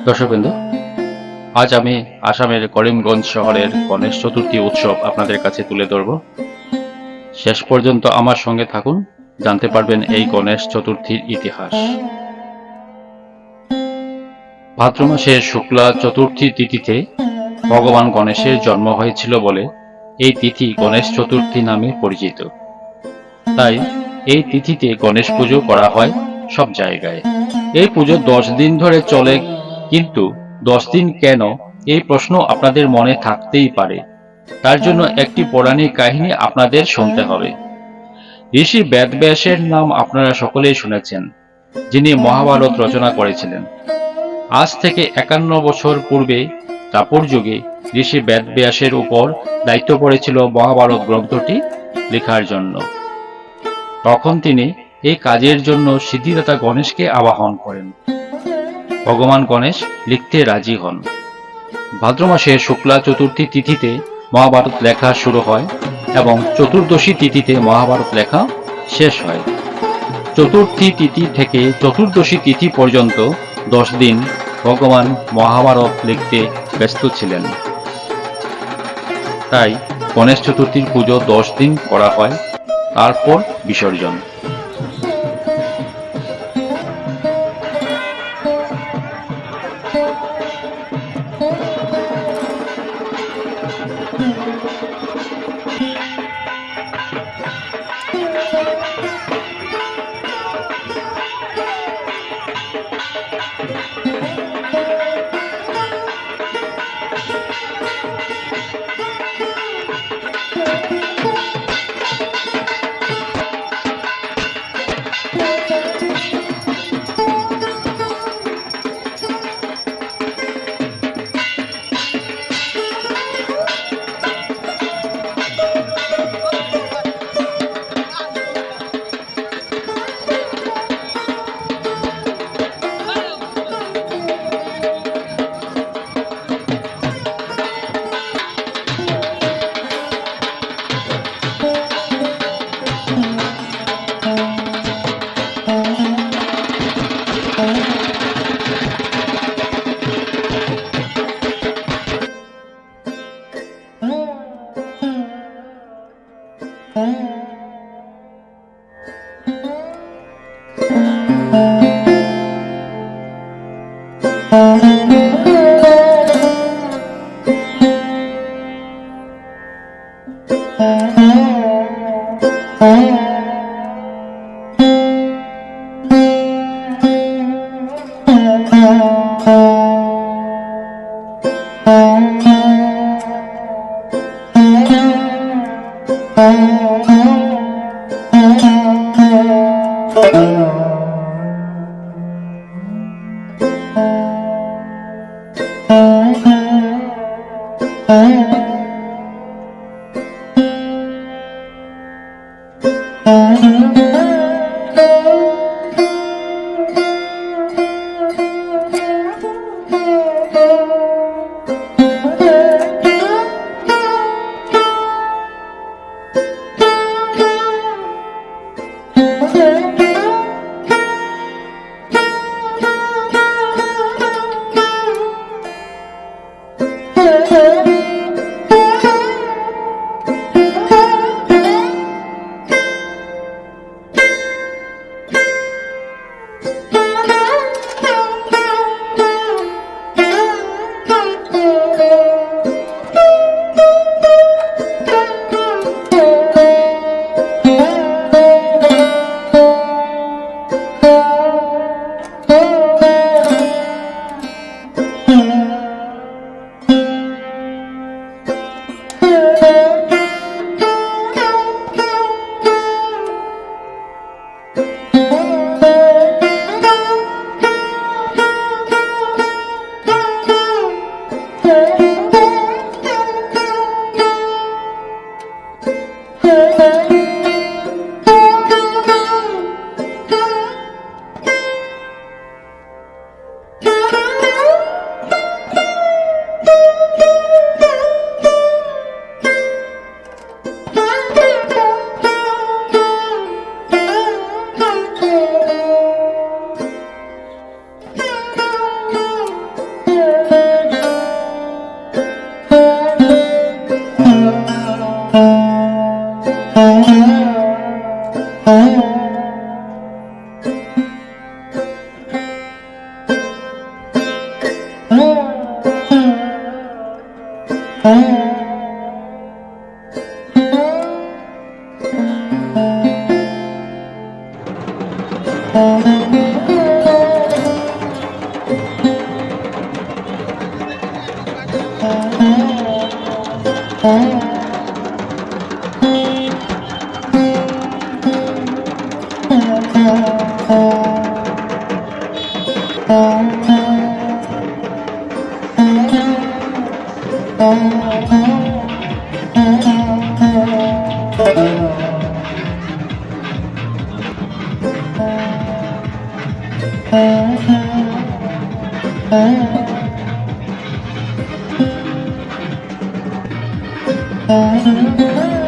দর্শকবৃন্দ, আজ আমি আসামের করিমগঞ্জ শহরের গণেশ চতুর্থী উৎসব আপনাদের কাছে তুলে ধরব। শেষ পর্যন্ত আমার সঙ্গে থাকুন, জানতে পারবেন এই গণেশ চতুর্থীর ইতিহাস। ভাদ্র মাসের শুক্লা চতুর্থী তিথিতে ভগবান গণেশের জন্ম হয়েছিল বলে এই তিথি গণেশ চতুর্থী নামে পরিচিত। তাই এই তিথিতে গণেশ পুজো করা হয় সব জায়গায়। এই পুজো 10 দিন ধরে চলে, কিন্তু 10 দিন কেন, এই প্রশ্ন আপনাদের মনে থাকতেই পারে। তার জন্য একটি পৌরাণিক কাহিনী আপনাদের শুনতে হবে। ঋষি বেদব্যাসের নাম আপনারা সকলেই শুনেছেন, যিনি মহাভারত রচনা করেছিলেন। আজ থেকে 51 বছর পূর্বে দ্বাপর যুগে ঋষি বেদব্যাসের উপর দায়িত্ব পড়েছিল মহাভারত গ্রন্থটি লেখার জন্য। তখন তিনি এই কাজের জন্য সিদ্ধিদাতা গণেশকে আবাহন করেন। ভগবান গণেশ লিখতে রাজি হন। ভাদ্র মাসের শুক্লা চতুর্থী তিথিতে মহাভারত লেখা শুরু হয় এবং চতুর্দশী তিথিতে মহাভারত লেখা শেষ হয়। চতুর্থী তিথি থেকে চতুর্দশী তিথি পর্যন্ত 10 দিন ভগবান মহাভারত লিখতে ব্যস্ত ছিলেন। তাই গণেশ চতুর্থীর পুজো 10 দিন করা হয়, তারপর বিসর্জন। Thank you.